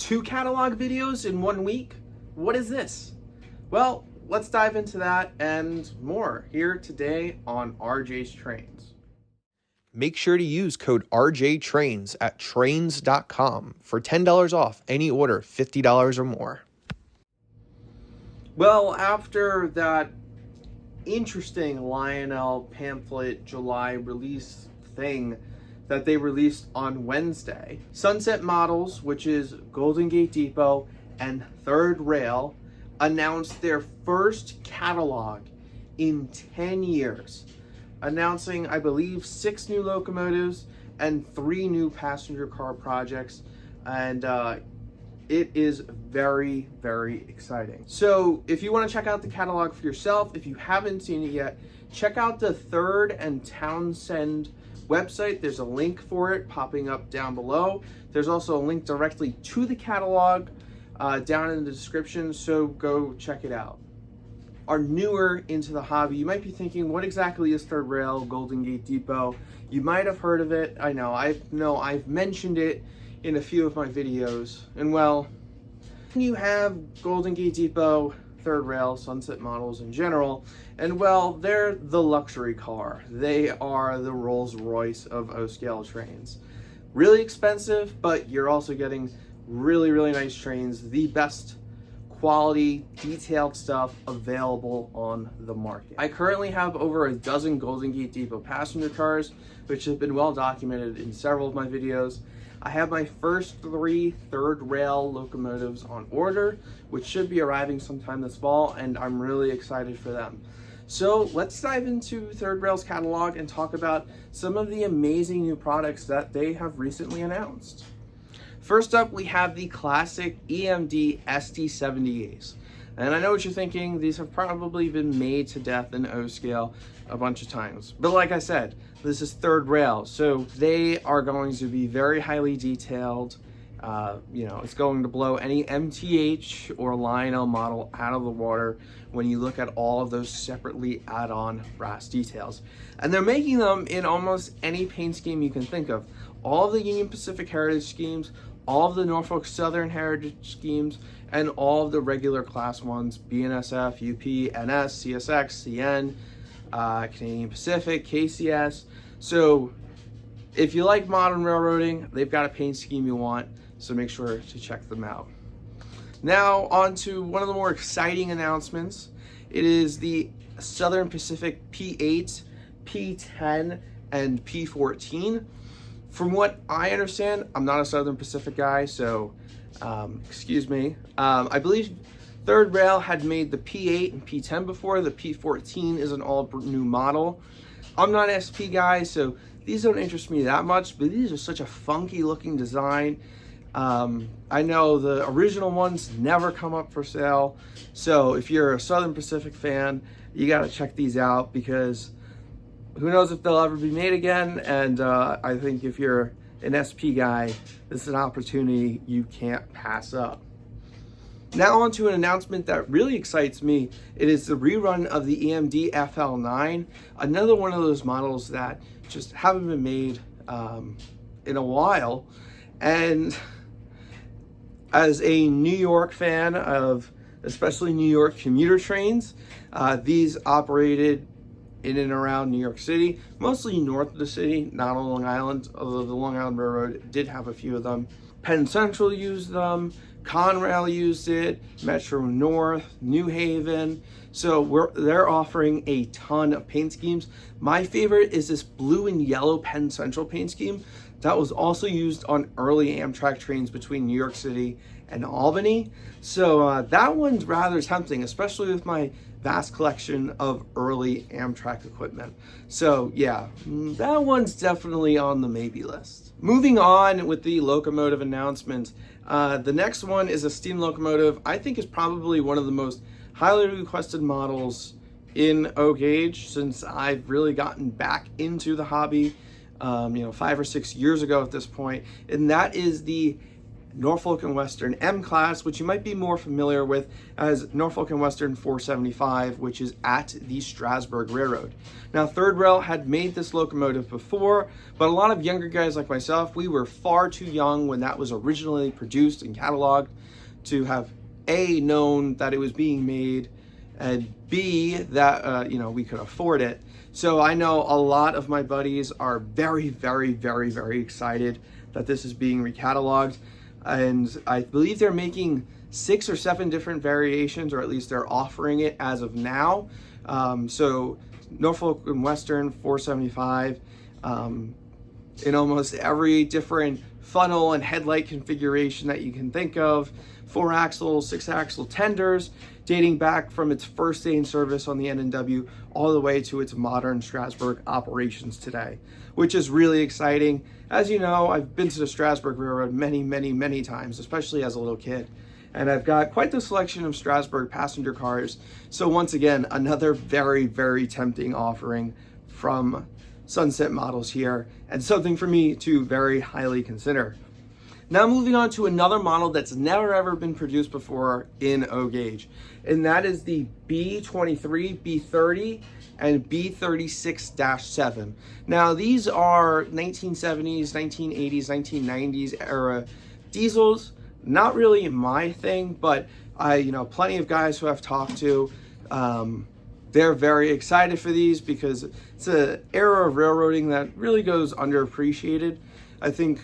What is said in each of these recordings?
2 catalog videos in 1 week? What is this? Well, let's dive into that and more here today on RJTrains. Make sure to use code RJTrains at trains.com for $10 off any order $50 or more. Well, after that interesting Lionel pamphlet July release thing that they released on Wednesday, Sunset Models, which is Golden Gate Depot and Third Rail, announced their first catalog in 10 years, announcing, I believe, 6 new locomotives and 3 new passenger car projects, and it is very, very exciting. So if you want to check out the catalog for yourself, if you haven't seen it yet, check out the Third and Townsend website. There's a link for it popping up down below. There's also a link directly to the catalog down in the description, so go check it out. Are newer into the hobby, you might be thinking, what exactly is Third Rail, Golden Gate Depot? You might have heard of it. I know I've mentioned it in a few of my videos. And well, you have Golden Gate Depot, Third Rail, Sunset Models in general, and well, they're the luxury car. They are the Rolls Royce of O-scale trains. Really expensive, but you're also getting really, really nice trains, the best quality, detailed stuff available on the market. I currently have over a dozen Golden Gate Depot passenger cars, which have been well documented in several of my videos. I have my first 3 Third Rail locomotives on order, which should be arriving sometime this fall, and I'm really excited for them. So let's dive into Third Rail's catalog and talk about some of the amazing new products that they have recently announced. First up, we have the classic EMD SD70As. And I know what you're thinking, these have probably been made to death in O-scale a bunch of times. But like I said, this is Third Rail, so they are going to be very highly detailed. It's going to blow any MTH or Lionel model out of the water when you look at all of those separately add-on brass details. And they're making them in almost any paint scheme you can think of. All of the Union Pacific Heritage schemes, all of the Norfolk Southern Heritage schemes, and all of the regular class ones, BNSF, UP, NS, CSX, CN, Canadian Pacific, KCS. So if you like modern railroading, they've got a paint scheme you want, so make sure to check them out. Now on to one of the more exciting announcements. It is the Southern Pacific P8, P10, and P14. From what I understand, I'm not a Southern Pacific guy, so excuse me. I believe Third Rail had made the P8 and P10 before. The P14 is an all new model. I'm not an SP guy, so these don't interest me that much, but these are such a funky looking design. I know the original ones never come up for sale, so if you're a Southern Pacific fan, you got to check these out, because who knows if they'll ever be made again. And I think if you're an SP guy, this is an opportunity you can't pass up. Now on to an announcement that really excites me. It is the rerun of the EMD FL9, another one of those models that just haven't been made in a while. And as a New York fan of especially New York commuter trains, these operated in and around New York City, mostly north of the city, not on Long Island, although the Long Island Railroad did have a few of them. Penn Central used them, Conrail used it, Metro North, New Haven. So they're offering a ton of paint schemes. My favorite is this blue and yellow Penn Central paint scheme that was also used on early Amtrak trains between New York City and Albany. So that one's rather tempting, especially with my vast collection of early Amtrak equipment. So yeah, that one's definitely on the maybe list. Moving on with the locomotive announcements, the next one is a steam locomotive. I think is probably one of the most highly requested models in O-Gauge since I've really gotten back into the hobby, 5 or 6 years ago at this point, and that is the Norfolk and Western M-Class, which you might be more familiar with as Norfolk and Western 475, which is at the Strasburg Railroad. Now, Third Rail had made this locomotive before, but a lot of younger guys like myself, we were far too young when that was originally produced and cataloged to have A, known that it was being made, and B, that we could afford it. So I know a lot of my buddies are very, very, very, very excited that this is being recatalogued. And I believe they're making 6 or 7 different variations, or at least they're offering it as of now. So Norfolk and Western 475 in almost every different funnel and headlight configuration that you can think of. 4-axle, 6-axle tenders, dating back from its first day in service on the N&W all the way to its modern Strasburg operations today, which is really exciting. As you know, I've been to the Strasburg Railroad many, many, many times, especially as a little kid. And I've got quite the selection of Strasburg passenger cars. So once again, another very, very tempting offering from Sunset Models here, and something for me to very highly consider. Now moving on to another model that's never ever been produced before in O gauge, and that is the B23, B30, and B36-7. Now these are 1970s, 1980s, 1990s era diesels. Not really my thing, but plenty of guys who I've talked to, they're very excited for these because it's an era of railroading that really goes underappreciated. I think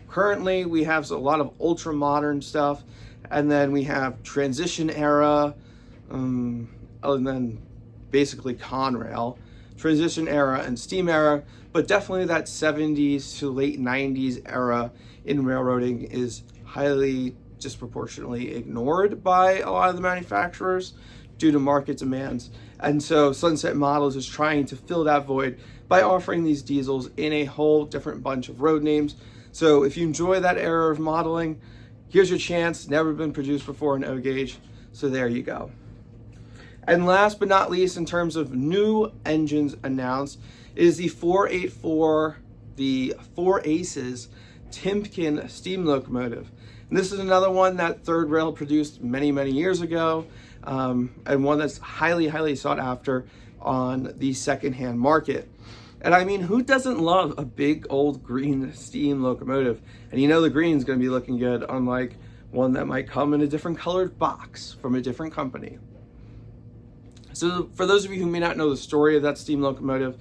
currently we have a lot of ultra modern stuff, and then we have transition era, and then basically Conrail, transition era and steam era, but definitely that 70s to late 90s era in railroading is highly disproportionately ignored by a lot of the manufacturers due to market demands. And so Sunset Models is trying to fill that void by offering these diesels in a whole different bunch of road names. So if you enjoy that era of modeling, here's your chance. Never been produced before in O gauge, so there you go. And last but not least, in terms of new engines announced, is the 484, the 4 Aces Timkin steam locomotive. And this is another one that Third Rail produced many, many years ago, and one that's highly, highly sought after on the secondhand market. And I mean, who doesn't love a big old green steam locomotive? And the green's going to be looking good, unlike one that might come in a different colored box from a different company. So for those of you who may not know the story of that steam locomotive,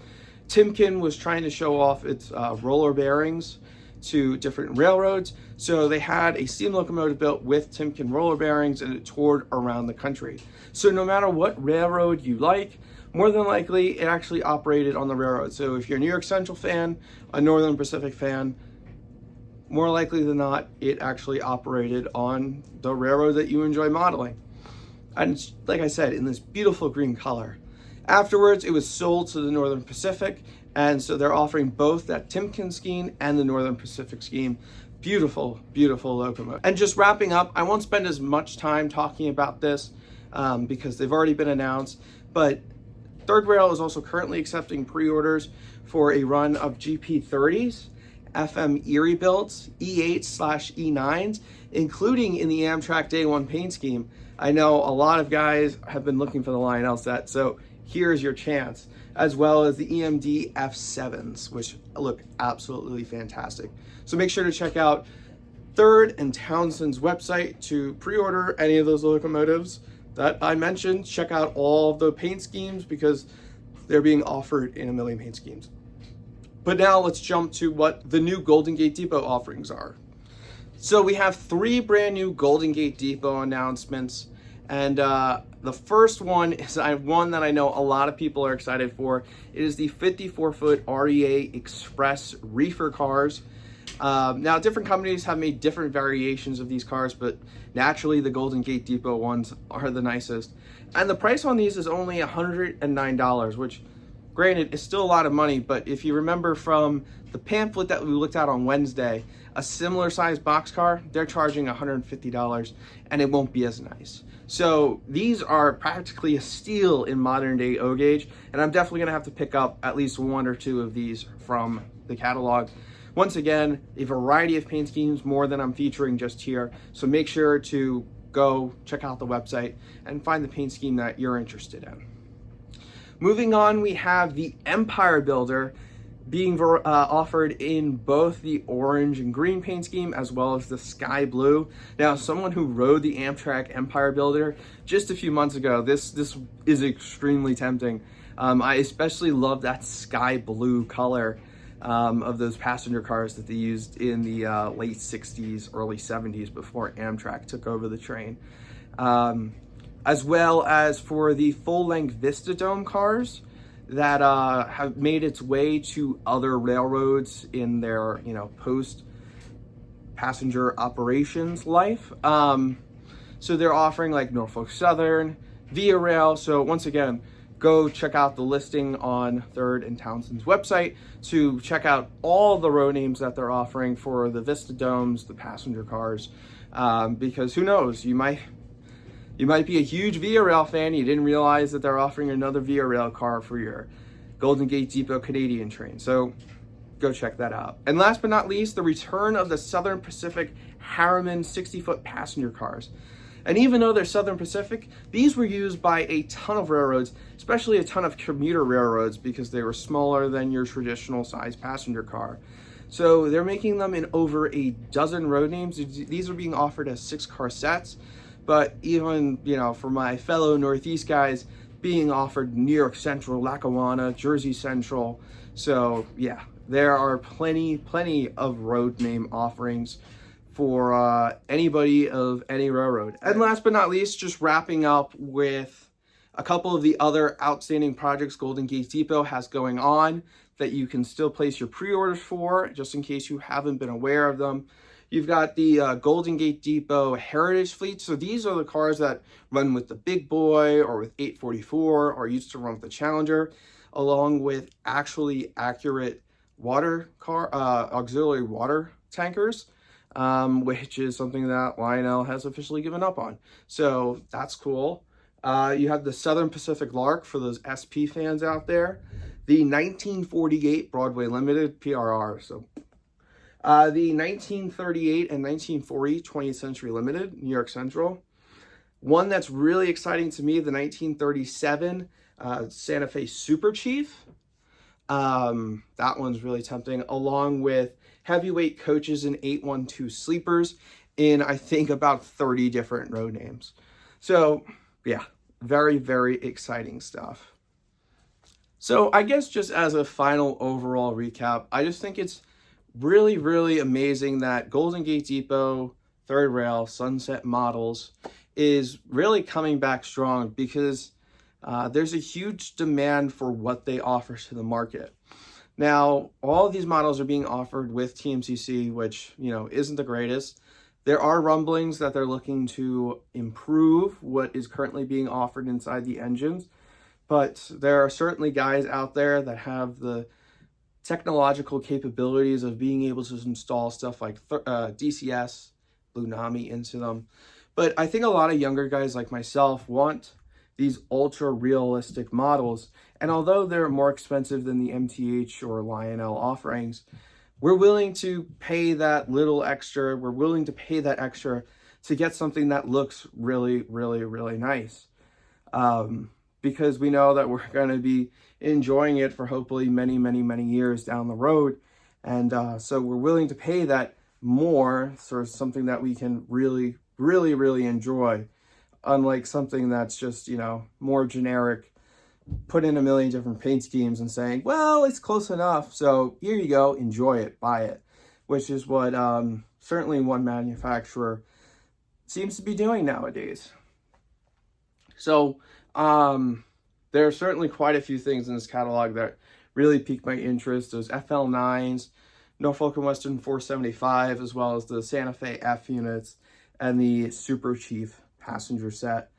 Timkin was trying to show off its roller bearings to different railroads. So they had a steam locomotive built with Timkin roller bearings, and it toured around the country. So no matter what railroad you like, more than likely it actually operated on the railroad. So if you're a New York Central fan, a Northern Pacific fan, more likely than not, it actually operated on the railroad that you enjoy modeling. And like I said, in this beautiful green color. Afterwards, it was sold to the Northern Pacific, and so they're offering both that Timkin scheme and the Northern Pacific scheme. Beautiful, beautiful locomotive. And just wrapping up, I won't spend as much time talking about this because they've already been announced, but Third Rail is also currently accepting pre-orders for a run of GP30s, FM Erie builds, E8/E9s, including in the Amtrak Day 1 paint scheme. I know a lot of guys have been looking for the Lionel set, so here's your chance, as well as the EMD F7s, which look absolutely fantastic. So make sure to check out Third and Townsend's website to pre-order any of those locomotives that I mentioned. Check out all of the paint schemes because they're being offered in a million paint schemes. But now let's jump to what the new Golden Gate Depot offerings are. So we have 3 brand new Golden Gate Depot announcements, and the first one is one that I know a lot of people are excited for. It is the 54-foot REA Express reefer cars. Now, different companies have made different variations of these cars, but naturally the Golden Gate Depot ones are the nicest. And the price on these is only $109, which, granted, is still a lot of money, but if you remember from the pamphlet that we looked at on Wednesday, a similar size boxcar, they're charging $150, and it won't be as nice. So these are practically a steal in modern day O gauge, and I'm definitely gonna have to pick up at least 1 or 2 of these from the catalog. Once again, a variety of paint schemes, more than I'm featuring just here. So make sure to go check out the website and find the paint scheme that you're interested in. Moving on, we have the Empire Builder being offered in both the orange and green paint scheme as well as the sky blue. Now, someone who rode the Amtrak Empire Builder just a few months ago, this is extremely tempting. I especially love that sky blue color of those passenger cars that they used in the late 60s, early 70s before Amtrak took over the train. As well as for the full-length Vista Dome cars that have made its way to other railroads in their, post-passenger operations life. So they're offering like Norfolk Southern, Via Rail. So once again, go check out the listing on Third and Townsend's website to check out all the road names that they're offering for the Vista Domes, the passenger cars, because who knows, you might be a huge Via Rail fan. You didn't realize that they're offering another Via Rail car for your Golden Gate Depot Canadian train. So go check that out. And last but not least, the return of the Southern Pacific Haramman 60-foot passenger cars. And even though they're Southern Pacific, these were used by a ton of railroads, especially a ton of commuter railroads, because they were smaller than your traditional size passenger car. So they're making them in over a dozen road names. These are being offered as 6-car sets. But even, for my fellow Northeast guys, being offered New York Central, Lackawanna, Jersey Central. So yeah, there are plenty of road name offerings for anybody of any railroad. And last but not least, just wrapping up with a couple of the other outstanding projects Golden Gate Depot has going on that you can still place your pre-orders for, just in case you haven't been aware of them. You've got the Golden Gate Depot Heritage Fleet. So these are the cars that run with the Big Boy or with 844 or used to run with the Challenger, along with actually accurate auxiliary water tankers, which is something that Lionel has officially given up on. So that's cool. You have the Southern Pacific Lark for those SP fans out there. The 1948 Broadway Limited PRR. So the 1938 and 1940 20th Century Limited, New York Central. One that's really exciting to me, the 1937 Santa Fe Super Chief. That one's really tempting, along with heavyweight coaches and 812 sleepers in, I think, about 30 different road names. So, yeah, very, very exciting stuff. So, I guess just as a final overall recap, I just think it's really, really amazing that Golden Gate Depot, Third Rail, Sunset Models is really coming back strong because there's a huge demand for what they offer to the market. Now, all of these models are being offered with TMCC, which, isn't the greatest. There are rumblings that they're looking to improve what is currently being offered inside the engines, but there are certainly guys out there that have the technological capabilities of being able to install stuff like DCS, Lunami into them. But I think a lot of younger guys like myself want these ultra realistic models. And although they're more expensive than the MTH or Lionel offerings, we're willing to pay that little extra. We're willing to pay that extra to get something that looks really, really, really nice. Because we know that we're going to be enjoying it for hopefully many, many, many years down the road. And so we're willing to pay that more for something that we can really, really, really enjoy. Unlike something that's just, more generic, put in a million different paint schemes and saying, well, it's close enough. So here you go, enjoy it, buy it, which is what certainly one manufacturer seems to be doing nowadays. So there are certainly quite a few things in this catalog that really piqued my interest. Those FL9s, Norfolk and Western 475, as well as the Santa Fe F units and the Super Chief passenger set.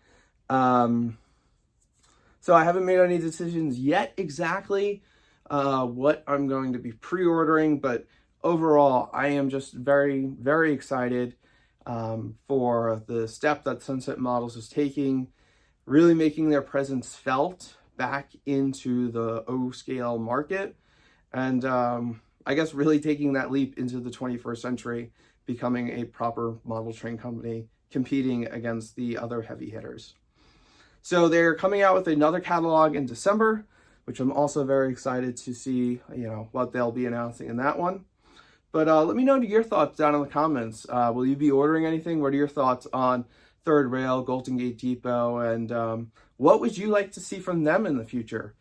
So I haven't made any decisions yet exactly what I'm going to be pre-ordering, but overall I am just very, very excited for the step that Sunset Models is taking, really making their presence felt back into the O-scale market. And I guess, really taking that leap into the 21st century, becoming a proper model train company, competing against the other heavy hitters. So they're coming out with another catalog in December, which I'm also very excited to see, what they'll be announcing in that one. But let me know your thoughts down in the comments. Will you be ordering anything? What are your thoughts on Third Rail, Golden Gate Depot, and what would you like to see from them in the future?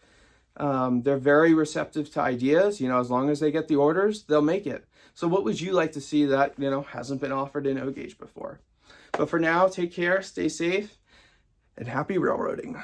They're very receptive to ideas. As long as they get the orders, they'll make it. So what would you like to see that, hasn't been offered in O-Gauge before? But for now, take care, stay safe, and happy railroading.